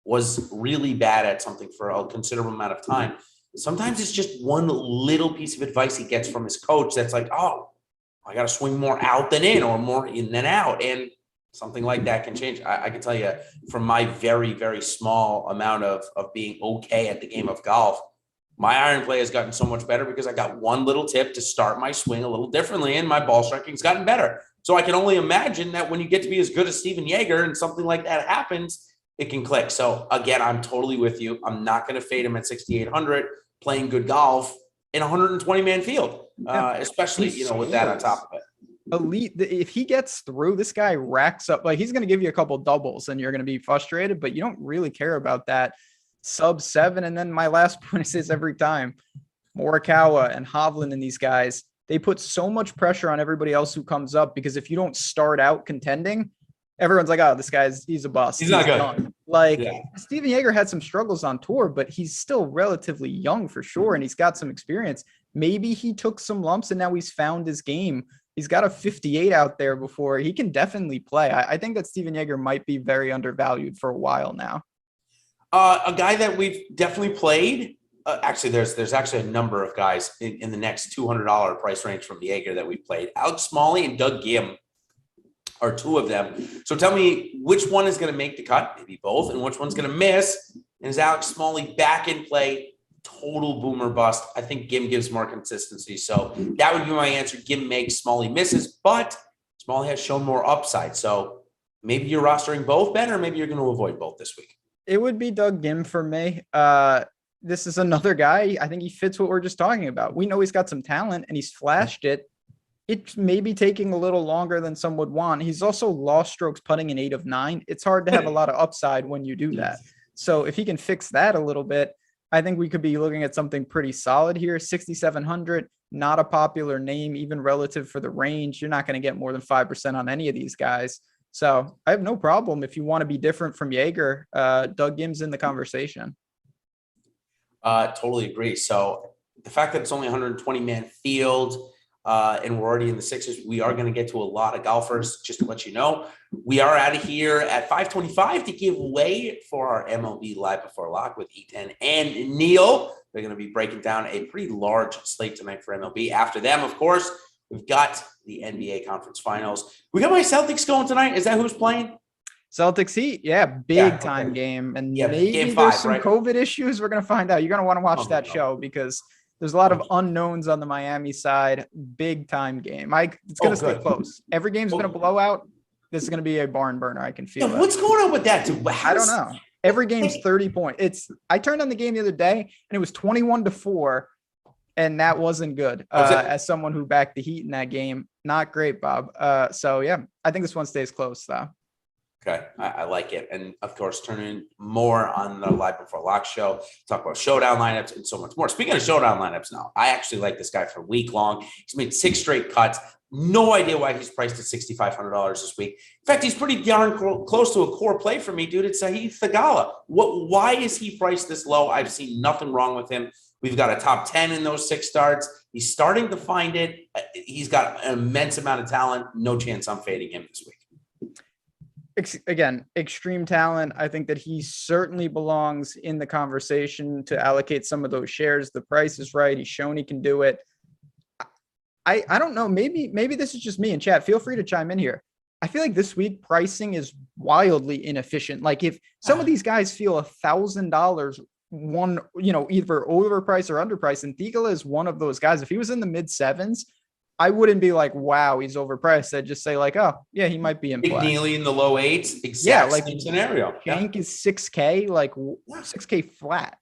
was really bad at something for a considerable amount of time, sometimes it's just one little piece of advice he gets from his coach that's like, oh, I got to swing more out than in or more in than out. And something like that can change. I can tell you from my very, very small amount of being okay at the game of golf, my iron play has gotten so much better because I got one little tip to start my swing a little differently, and my ball striking's gotten better. So I can only imagine that when you get to be as good as Steven Yeager and something like that happens, it can click. So again, I'm totally with you. I'm not going to fade him at 6,800 playing good golf in a 120-man field, especially, with that on top of it. Elite. If he gets through, this guy racks up, like he's going to give you a couple doubles and you're going to be frustrated, but you don't really care about that. Sub 7. And then my last point is every time Morikawa and Hovland and these guys, they put so much pressure on everybody else who comes up, because if you don't start out contending, everyone's like, oh, this he's a bust. He's not good. Done. Like Steven Yeager had some struggles on tour, but he's still relatively young for sure. And he's got some experience. Maybe he took some lumps and now he's found his game. He's got a 58 out there before. He can definitely play. I think that Steven Yeager might be very undervalued for a while now. A guy that we've definitely played. Actually, there's actually a number of guys in the next $200 price range from Yeager that we've played. Alex Smalley and Doug Gim are 2 of them. So tell me which one is going to make the cut, maybe both, and which one's going to miss. And is Alex Smalley back in play? Total boomer bust. I think Gim gives more consistency. So that would be my answer. Gim makes, Smalley misses, but Smalley has shown more upside. So maybe you're rostering both, Ben, or maybe you're going to avoid both this week. It would be Doug Gim for me. This is another guy. I think he fits what we're just talking about. We know he's got some talent and he's flashed it. It may be taking a little longer than some would want. He's also lost strokes putting an 8 of 9. It's hard to have a lot of upside when you do that. So if he can fix that a little bit, I think we could be looking at something pretty solid here. 6,700, not a popular name, even relative for the range. You're not going to get more than 5% on any of these guys. So I have no problem if you want to be different from Yeager. Doug Gim's in the conversation. Totally agree. So the fact that it's only a 120-man field and we're already in the 6s, we are going to get to a lot of golfers. Just to let you know, we are out of here at 5:25 to give away for our MLB Live Before Lock with E10 and Neil. They're going to be breaking down a pretty large slate tonight for MLB. After them, of course, we've got the NBA Conference Finals. We got my Celtics going tonight. Is that who's playing? Celtics Heat, big time game. And maybe game 5, there's some right? COVID issues. We're going to find out. You're going to want to watch that show because there's a lot of unknowns on the Miami side. Big time game. It's going to stay close. Every game's been a blowout. This is going to be a barn burner. I can feel it. What's going on with that, dude? I don't know. Every game's 30 points. I turned on the game the other day and it was 21-4. And that wasn't good. As someone who backed the Heat in that game, not great, Bob. I think this one stays close though. Okay, I like it. And of course, turn in more on the Live Before Lock show, talk about showdown lineups and so much more. Speaking of showdown lineups now, I actually like this guy for a week long. He's made 6 straight cuts. No idea why he's priced at $6,500 this week. In fact, he's pretty darn close to a core play for me, dude. It's Sahith Theegala. Why is he priced this low? I've seen nothing wrong with him. We've got a top 10 in those 6 starts. He's starting to find it. He's got an immense amount of talent. No chance I'm fading him this week. Again, extreme talent. I think that he certainly belongs in the conversation to allocate some of those shares. The price is right. He's shown he can do it. I don't know. Maybe this is just me in chat. Feel free to chime in here. I feel like this week pricing is wildly inefficient. Like if some of these guys feel $1,000 either overpriced or underpriced, and Theegala is one of those guys. If he was in the mid 7s, I wouldn't be like, wow, he's overpriced. I'd just say like, oh yeah, he might be in play. McNeely in the low 8s, Yeah, like same scenario. Shank is 6K, like 6K flat.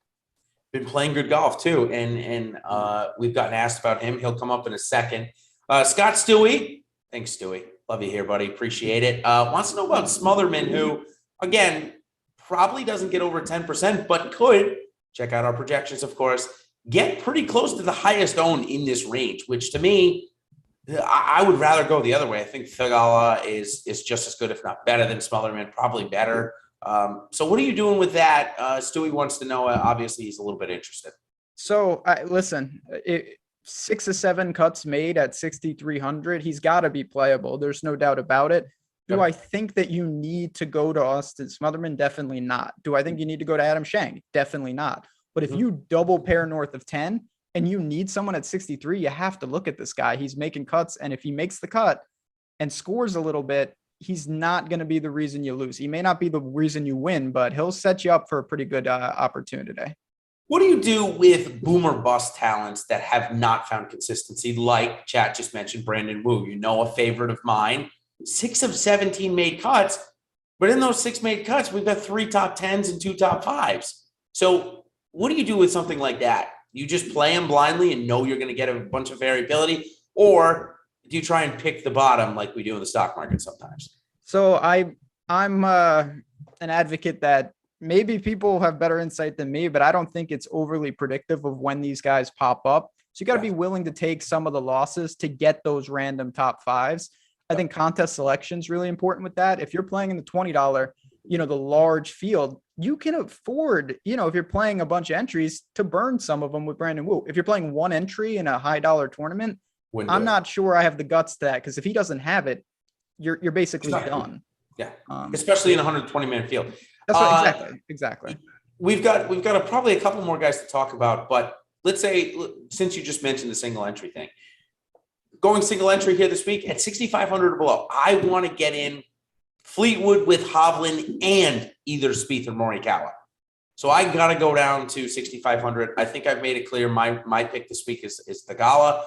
Been playing good golf too, and we've gotten asked about him. He'll come up in a second. Scott Stewie, thanks Stewie, love you here, buddy, appreciate it. Wants to know about Smotherman, who again probably doesn't get over 10%, but could, check out our projections, of course, get pretty close to the highest owned in this range, which to me, I would rather go the other way. I think Thigala is just as good, if not better than Smotherman, probably better. So what are you doing with that? Stewie wants to know, obviously he's a little bit interested. So listen, 6 or 7 cuts made at 6,300. He's got to be playable. There's no doubt about it. Do I think that you need to go to Austin Smotherman? Definitely not. Do I think you need to go to Adam Shank? Definitely not. But if you double pair north of 10 and you need someone at 63, you have to look at this guy. He's making cuts. And if he makes the cut and scores a little bit, he's not going to be the reason you lose. He may not be the reason you win, but he'll set you up for a pretty good opportunity. What do you do with boomer bust talents that have not found consistency? Like chat just mentioned, Brandon Wu, a favorite of mine, 6 of 17 made cuts, but in those 6 made cuts, we've got 3 top 10s and 2 top 5s. So what do you do with something like that? You just play them blindly and know you're going to get a bunch of variability, or do you try and pick the bottom like we do in the stock market sometimes? So I'm an advocate that maybe people have better insight than me, but I don't think it's overly predictive of when these guys pop up. So you got to be willing to take some of the losses to get those random top 5s. I think contest selection is really important with that. If you're playing in the $20, the large field, you can afford, if you're playing a bunch of entries, to burn some of them with Brandon Wu. If you're playing one entry in a high dollar tournament, I'm not sure I have the guts to that, because if he doesn't have it, you're basically done. Yeah, especially in a 120-man field. That's right, exactly. We've got probably a couple more guys to talk about, but let's say, since you just mentioned the single entry thing, going single entry here this week at 6,500 or below, I want to get in Fleetwood with Hovland and either Spieth or Morikawa. So I got to go down to 6,500. I think I've made it clear. My pick this week is Thigala,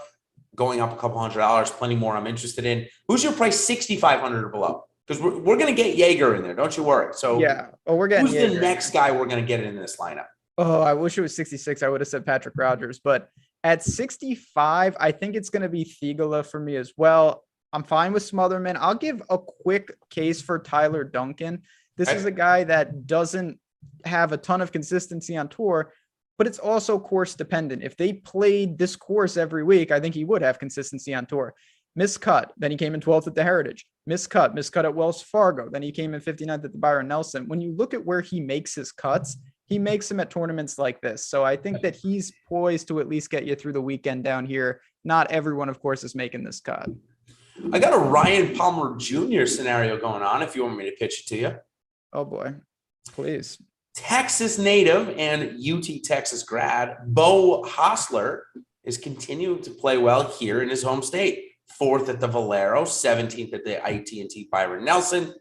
going up a couple $100, plenty more I'm interested in. Who's your price 6,500 or below? Because we're going to get Jaeger in there. Don't you worry. So yeah. Oh, we're getting who's Jaeger. The next guy we're going to get in this lineup? Oh, I wish it was 66. I would have said Patrick Rogers, but at 65, I think it's going to be Thigala for me as well. I'm fine with Smotherman. I'll give a quick case for Tyler Duncan. This is a guy that doesn't have a ton of consistency on tour, but it's also course dependent. If they played this course every week, I think he would have consistency on tour. Miscut, then he came in 12th at the Heritage. Miscut at Wells Fargo. Then he came in 59th at the Byron Nelson. When you look at where he makes his cuts, he makes them at tournaments like this. So I think that he's poised to at least get you through the weekend down here. Not everyone, of course, is making this cut. I got a Ryan Palmer Jr. scenario going on, if you want me to pitch it to you. Oh, boy. Please. Texas native and UT Texas grad, Bo Hostler, is continuing to play well here in his home state. 4th at the Valero, 17th at the IT&T Byron Nelson.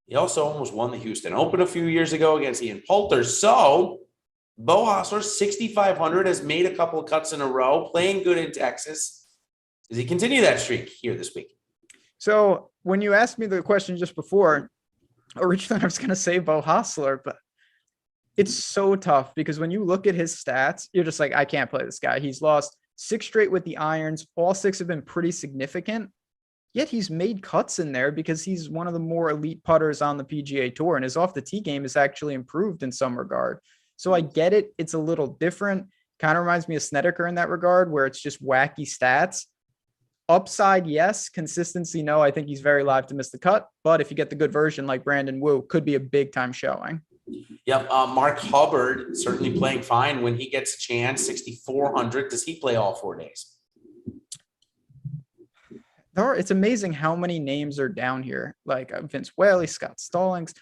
He also almost won the Houston Open a few years ago against Ian Poulter. So Bo Hostler, 6,500, has made a couple of cuts in a row, playing good in Texas. Does he continue that streak here this week? So when you asked me the question just before, originally I was going to say Bo Hostler, but it's so tough because when you look at his stats, you're just like, I can't play this guy. He's lost 6 straight with the irons. All 6 have been pretty significant. Yet he's made cuts in there because he's one of the more elite putters on the PGA Tour, and his off the tee game is actually improved in some regard. So I get it. It's a little different. Kind of reminds me of Snedeker in that regard, where it's just wacky stats. Upside, yes. Consistency, no. I think he's very live to miss the cut. But if you get the good version like Brandon Wu, could be a big time showing. Yep. Mark Hubbard certainly playing fine when he gets a chance. 6,400. Does he play all 4 days? It's amazing how many names are down here. Like Vince Whaley, Scott Stallings,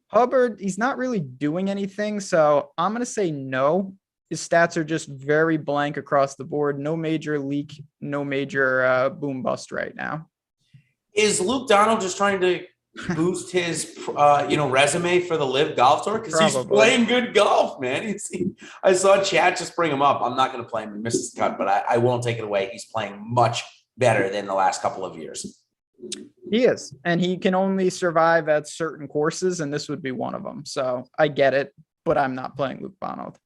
Hubbard. He's not really doing anything. So I'm going to say no. His stats are just very blank across the board. No major leak, no major boom bust right now. Is Luke Donald just trying to boost his, resume for the Live Golf Tour? Because he's playing good golf, man. I saw chat just bring him up. I'm not going to play him. He misses the cut, but I won't take it away. He's playing much better than the last couple of years. He is, and he can only survive at certain courses, and this would be one of them. So I get it, but I'm not playing Luke Bonald.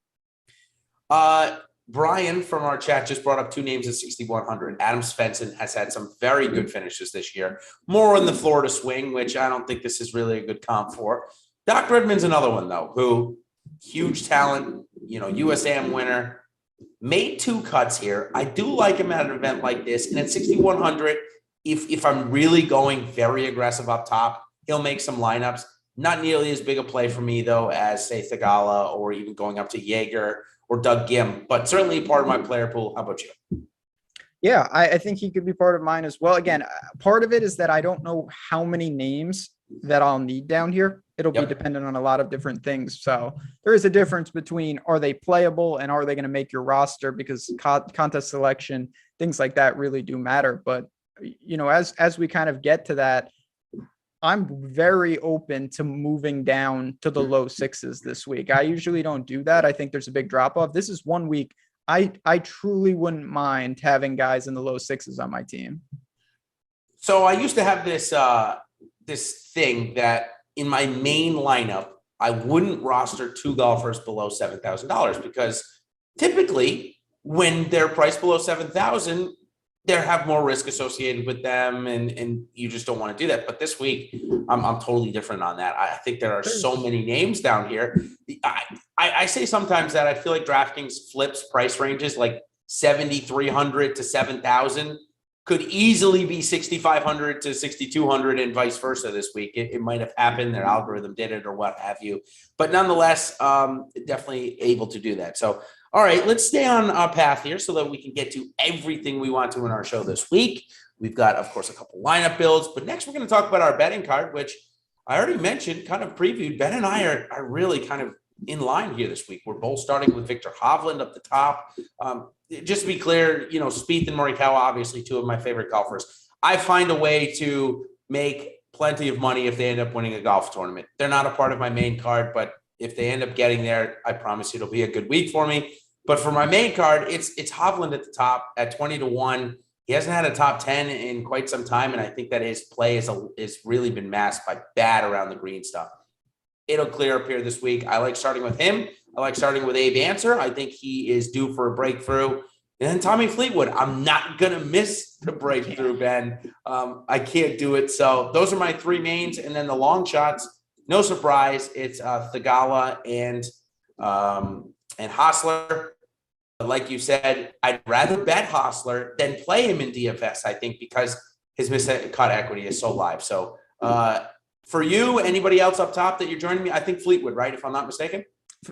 Brian from our chat just brought up two names at 6,100. Adam Svensson has had some very good finishes this year, more in the Florida swing, which I don't think this is really a good comp for. Doc Redman's another one, though, who huge talent, USAM winner, made 2 cuts here. I do like him at an event like this. And at 6,100, if I'm really going very aggressive up top, he'll make some lineups. Not nearly as big a play for me, though, as, say, Thagala or even going up to Jaeger or Doug Gim, but certainly part of my player pool. How about you? Yeah, I think he could be part of mine as well. Again, part of it is that I don't know how many names that I'll need down here. It'll be dependent on a lot of different things. So there is a difference between are they playable and are they going to make your roster, because contest selection, things like that really do matter. But, as we kind of get to that, I'm very open to moving down to the low 6s this week. I usually don't do that. I think there's a big drop off. This is 1 week I truly wouldn't mind having guys in the low 6s on my team. So I used to have this thing that in my main lineup, I wouldn't roster 2 golfers below $7,000 because typically when they're priced below 7,000, they have more risk associated with them, and you just don't want to do that. But this week, I'm totally different on that. I think there are so many names down here. I say sometimes that I feel like DraftKings flips price ranges like 7,300 to 7,000 could easily be 6,500 to 6,200 and vice versa this week. It might have happened. Their algorithm did it or what have you. But nonetheless, definitely able to do that. So, all right, let's stay on our path here so that we can get to everything we want to in our show this week. We've got, of course, a couple lineup builds. But next, we're going to talk about our betting card, which I already mentioned, kind of previewed. Ben and I are really kind of in line here this week. We're both starting with Victor Hovland up the top. Just to be clear, Spieth and Morikawa, obviously two of my favorite golfers. I find a way to make plenty of money if they end up winning a golf tournament. They're not a part of my main card, but if they end up getting there, I promise you it'll be a good week for me. But for my main card, it's Hovland at the top at 20-1. He hasn't had a top 10 in quite some time, and I think that his play is really been masked by bad around the green stuff. It'll clear up here this week. I like starting with him. I like starting with Abe Answer. I think he is due for a breakthrough. And then Tommy Fleetwood. I'm not going to miss the breakthrough, Ben. I can't do it. So those are my 3 mains. And then the long shots, no surprise, it's Thagala and Hostler. But like you said, I'd rather bet Hostler than play him in DFS, I think, because his miscut equity is so live. So for you, anybody else up top that you're joining me? I think Fleetwood, right? If I'm not mistaken.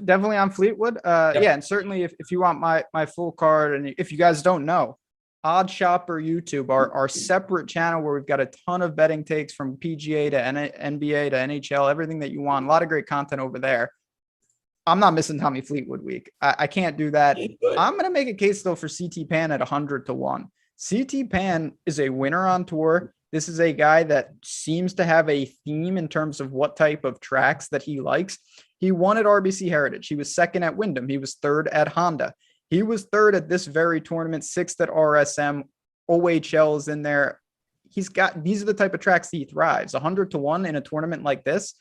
Definitely on Fleetwood. Yeah, and certainly if you want my full card, and if you guys don't know, OddsShopper YouTube, our separate channel where we've got a ton of betting takes from PGA to NBA to NHL, everything that you want. A lot of great content over there. I'm not missing Tommy Fleetwood week. I can't do that. I'm going to make a case, though, for CT Pan at 100-1. CT Pan is a winner on tour. This is a guy that seems to have a theme in terms of what type of tracks that he likes. He won at RBC Heritage. He was second at Wyndham. He was third at Honda. He was third at this very tournament, 6th at RSM. OHL is in there. These are the type of tracks he thrives. 100-1 in a tournament like this.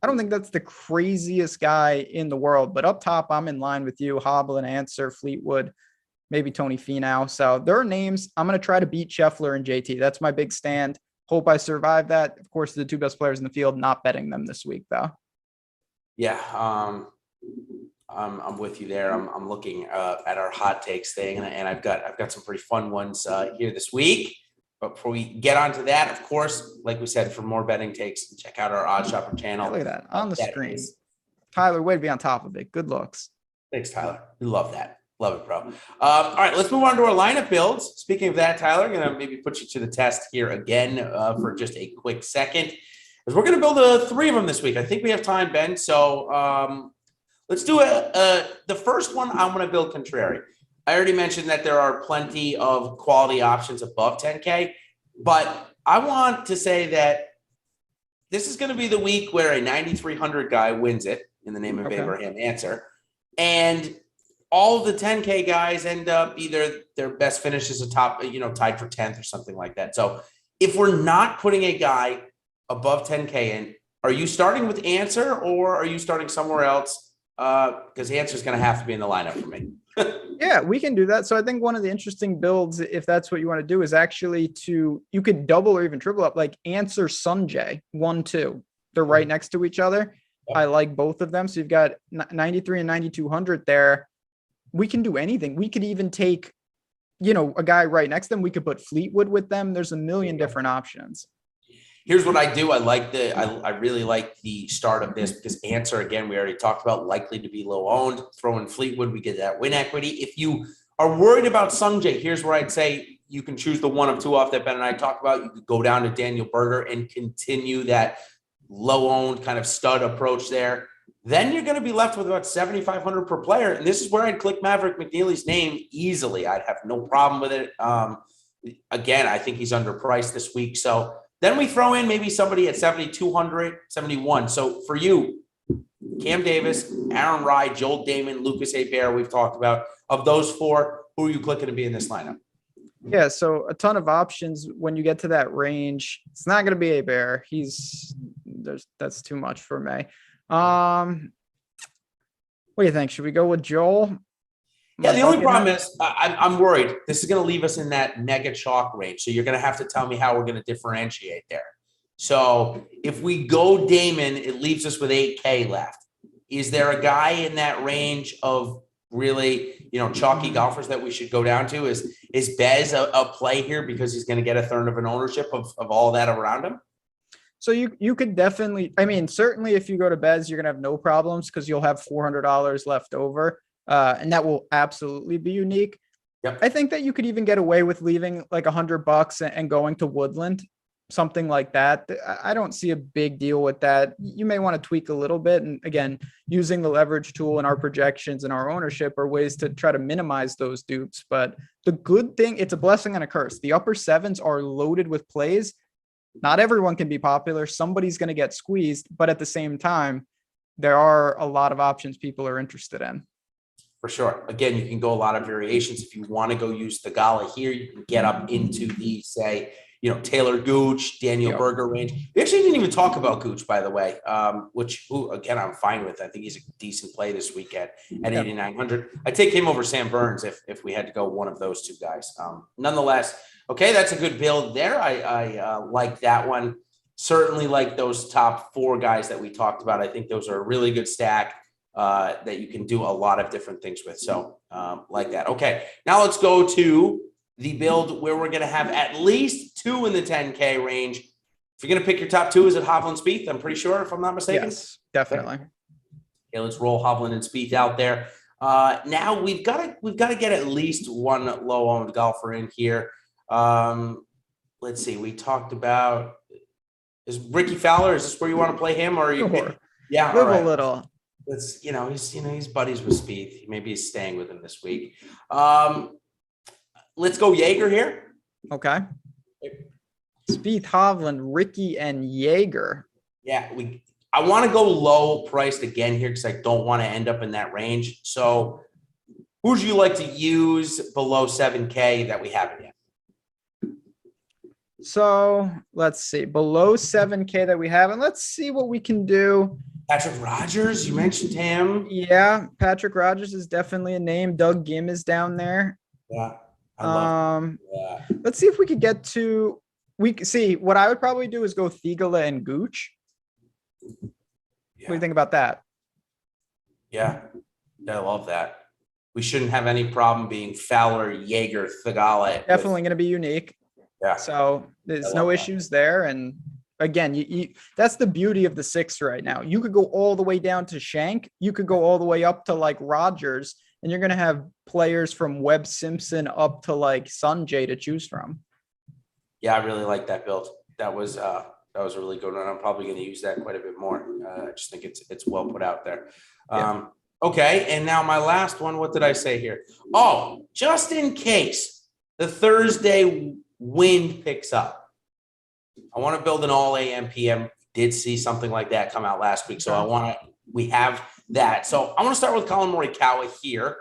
I don't think that's the craziest guy in the world, but up top, I'm in line with you. Hovland, Answer, Fleetwood, maybe Tony Finau. So there are names. I'm going to try to beat Scheffler and JT. That's my big stand. Hope I survive that. Of course, the 2 best players in the field, not betting them this week, though. Yeah, I'm with you there. I'm looking at our hot takes thing, and I've got some pretty fun ones here this week. But before we get onto that, of course, like we said, for more betting takes, check out our OddsShopper channel. Look at that on the screen. Tyler, way to be on top of it. Good looks. Thanks, Tyler. We love that. Love it, bro. All right, let's move on to our lineup builds. Speaking of that, Tyler, I'm going to maybe put you to the test here again for just a quick second. Because we're going to build 3 of them this week. I think we have time, Ben. So let's do the first one. I'm going to build contrary. I already mentioned that there are plenty of quality options above 10K, but I want to say that this is going to be the week where a 9,300 guy wins it in the name of Abraham Answer. And all of the 10K guys end up either their best finish is a top, tied for 10th or something like that. So if we're not putting a guy above 10K in, are you starting with Answer or are you starting somewhere else? Because Answer is going to have to be in the lineup for me. Yeah, we can do that. So I think one of the interesting builds, if that's what you want to do, is actually you could double or even triple up, like Answer Sunjay 1-2. They're right next to each other. Yep. I like both of them. So you've got 93 and 9,200 there. We can do anything. We could even take, a guy right next to them. We could put Fleetwood with them. There's a million different options. Here's what I do. I really like the start of this because Answer, again, we already talked about, likely to be low owned. Throw in Fleetwood, we get that win equity. If you are worried about Sunjay, here's where I'd say you can choose the one of two off that Ben and I talked about. You could go down to Daniel Berger and continue that low owned kind of stud approach there. Then you're going to be left with about 7,500 per player. And this is where I'd click Maverick McNeely's name easily. I'd have no problem with it. Again, I think he's underpriced this week. So then we throw in maybe somebody at 7,200, 71. So for you, Cam Davis, Aaron Rye, Joel Damon, Lucas Hebert, we've talked about. Of those four, who are you clicking to be in this lineup? Yeah, so a ton of options when you get to that range. It's not going to be Hebert. That's too much for me. What do you think? Should we go with Joel? Yeah, the only problem is I'm worried. This is going to leave us in that mega chalk range. So you're going to have to tell me how we're going to differentiate there. So if we go Damon, it leaves us with 8K left. Is there a guy in that range of really, chalky golfers that we should go down to? Is Bez a play here because he's going to get a third of an ownership of all that around him? So you could definitely, certainly if you go to Bez, you're going to have no problems because you'll have $400 left over. And that will absolutely be unique. Yep. I think that you could even get away with leaving like $100 and going to Woodland, something like that. I don't see a big deal with that. You may want to tweak a little bit. And again, using the leverage tool and our projections and our ownership are ways to try to minimize those dupes. But the good thing, it's a blessing and a curse. The upper sevens are loaded with plays. Not everyone can be popular. Somebody's going to get squeezed, but at the same time, there are a lot of options people are interested in. For sure. Again, you can go a lot of variations. If you want to go use the Gala here, you can get up into the, say, Taylor Gooch, Daniel Berger range. We actually didn't even talk about Gooch, by the way, again, I'm fine with. I think he's a decent play this weekend at 8,900. I'd take him over Sam Burns if we had to go one of those two guys. Nonetheless, okay, that's a good build there. I like that one. Certainly like those top four guys that we talked about. I think those are a really good stack that you can do a lot of different things with. So like that. Okay, now let's go to the build where we're going to have at least two in the 10K range. If you're going to pick your top two, is it Hovland Spieth? I'm pretty sure, if I'm not mistaken. Yes, definitely. Okay, let's roll Hovland and Spieth out there. Now we've got to get at least one low-owned golfer in here. Let's see. We talked about, is Ricky Fowler? Is this where you want to play him, or are you? Sure. Yeah, live a little. Let's, he's buddies with Spieth. Maybe he's staying with him this week. Let's go Jaeger here. Okay. Spieth, Hovland, Ricky, and Jaeger. Yeah, I want to go low priced again here because I don't want to end up in that range. So who would you like to use below 7K that we haven't yet? So let's see, below 7K that we haven't. Let's see what we can do. Patrick Rogers, you mentioned him. Yeah, Patrick Rogers is definitely a name. Doug Gim is down there. Yeah. I love Let's see if we could get to. What I would probably do is go Thigala and Gooch. Yeah. What do you think about that? Yeah, I love that. We shouldn't have any problem being Fowler, Jaeger, Thigala. Definitely going to be unique. Yeah. So there's no issues there. And again, you that's the beauty of the six right now. You could go all the way down to Shank. You could go all the way up to like Rogers, and you're going to have players from Webb Simpson up to like Sunjay to choose from. Yeah, I really like that build. That was a really good one. I'm probably going to use that quite a bit more. I just think it's well put out there. Okay, and now my last one. What did I say here? Oh, just in case the Thursday wind picks up, I want to build an all AM PM. Did see something like that come out last week, so we have that. So I want to start with Colin Morikawa here.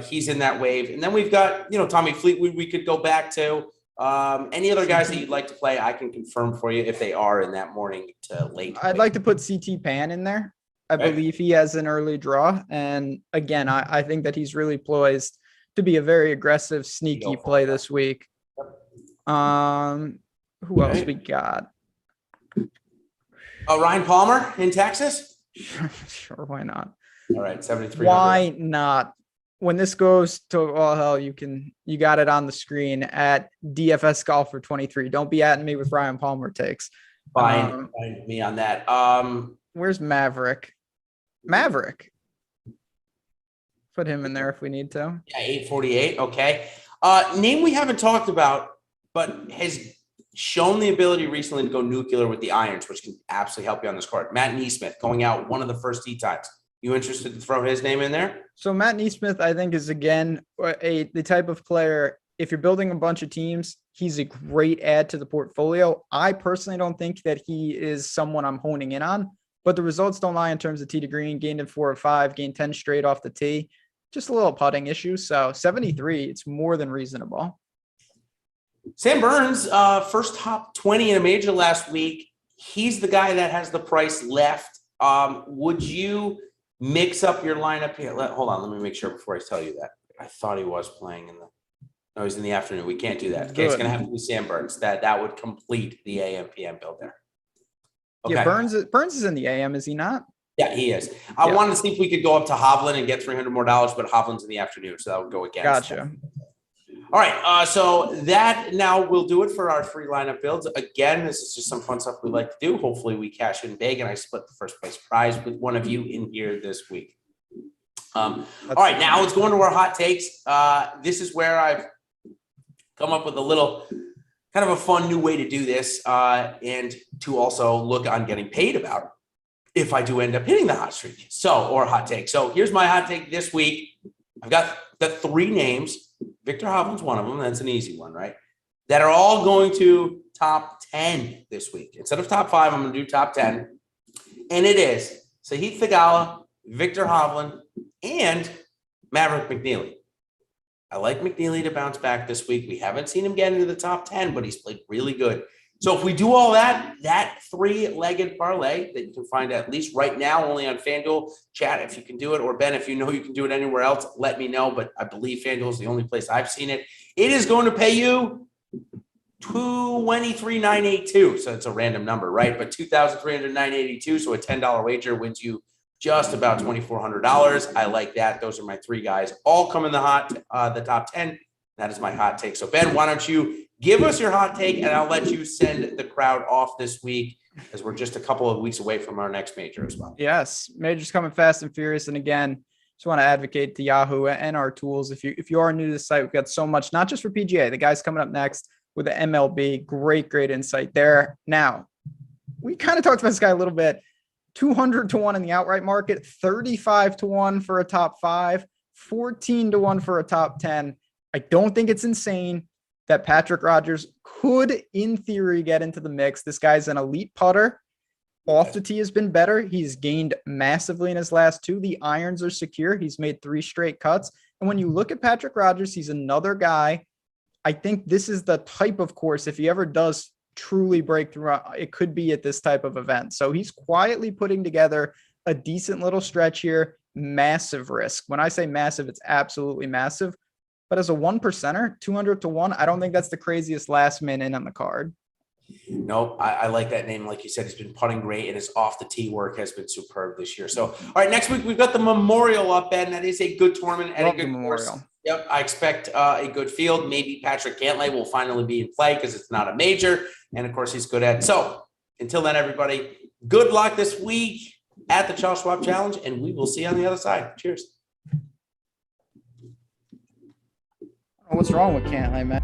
He's in that wave. And then we've got, Tommy Fleetwood we could go back to. Any other guys that you'd like to play, I can confirm for you if they are in that morning to late. I'd like to put CT Pan in there. I believe he has an early draw. And again, I think that he's really poised to be a very aggressive, sneaky play this week. Who else we got? Ryan Palmer in Texas? Sure, why not? All right, 73. Why not? When this goes to all hell, you got it on the screen at DFS Golfer 23. Don't be at me with Ryan Palmer takes. Find me on that. Where's Maverick? Put him in there if we need to. Yeah, 848. Okay. Name we haven't talked about, but has shown the ability recently to go nuclear with the irons, which can absolutely help you on this card. Matt Neesmith going out one of the first tee times. You interested to throw his name in there? So Matt Neesmith, I think, is again the type of player. If you're building a bunch of teams, he's a great add to the portfolio. I personally don't think that he is someone I'm honing in on, but the results don't lie in terms of tee to green. Gained in 4 or 5, gained 10 straight off the tee. Just a little putting issue. So 73, it's more than reasonable. Sam Burns, first top 20 in a major last week. He's the guy that has the price left. Would you mix up your lineup here? Hold on, let me make sure before I tell you that. I thought he was playing no, he's in the afternoon. We can't do that. Okay, it's gonna have to be Sam Burns. That would complete the AM PM build there. Okay. Yeah, Burns is in the AM, is he not? Yeah, he is. I wanted to see if we could go up to Hovland and get $300 more, but Hovland's in the afternoon, so that would go against. Gotcha. All right, so that now will do it for our free lineup builds. Again, this is just some fun stuff we like to do. Hopefully we cash in big and I split the first place prize with one of you in here this week. All right, now let's go into our hot takes. This is where I've come up with a little kind of a fun new way to do this and to also look on getting paid about it if I do end up hitting the hot streak. Or hot take. So here's my hot take this week. I've got the 3 names. Victor Hovland's one of them. That's an easy one, right? That are all going to top 10 this week. Instead of top 5, I'm going to do top 10. And it is Sahith Theegala, Victor Hovland, and Maverick McNeely. I like McNeely to bounce back this week. We haven't seen him get into the top 10, but he's played really good. So if we do all that 3-legged parlay that you can find at least right now only on FanDuel, chat if you can do it, or Ben, if you know you can do it anywhere else, let me know. But I believe FanDuel is the only place I've seen it. It is going to pay you $23,982. So it's a random number, right? But $2,309.82. So a $10 wager wins you just about $2,400. I like that. Those are my 3 guys. All come in the top 10. That is my hot take. So Ben, why don't you give us your hot take, and I'll let you send the crowd off this week as we're just a couple of weeks away from our next major as well. Yes, major's coming fast and furious. And again, just want to advocate to Yahoo and our tools. If you are new to the site, we've got so much, not just for PGA. The guys coming up next with the MLB, great insight there. Now, we kind of talked about this guy a little bit. 200 to 1 in the outright market, 35 to 1 for a top 5, 14 to 1 for a top 10. I don't think it's insane that Patrick Rodgers could, in theory, get into the mix. This guy's an elite putter. Off the tee has been better. He's gained massively in his last 2. The irons are secure. He's made 3 straight cuts. And when you look at Patrick Rodgers, he's another guy. I think this is the type of course, if he ever does truly break through, it could be at this type of event. So he's quietly putting together a decent little stretch here. Massive risk. When I say massive, it's absolutely massive. But as a 1%er, 200 to 1, I don't think that's the craziest last man in on the card. Nope. I like that name. Like you said, he's been putting great, and his off the tee work has been superb this year. So, all right, next week we've got the Memorial up, Ben. That is a good tournament and a good course. Yep. I expect a good field. Maybe Patrick Cantlay will finally be in play because it's not a major. And of course, he's good at it. So until then, everybody, good luck this week at the Charles Schwab Challenge, and we will see you on the other side. Cheers. What's wrong with Cantlay, man?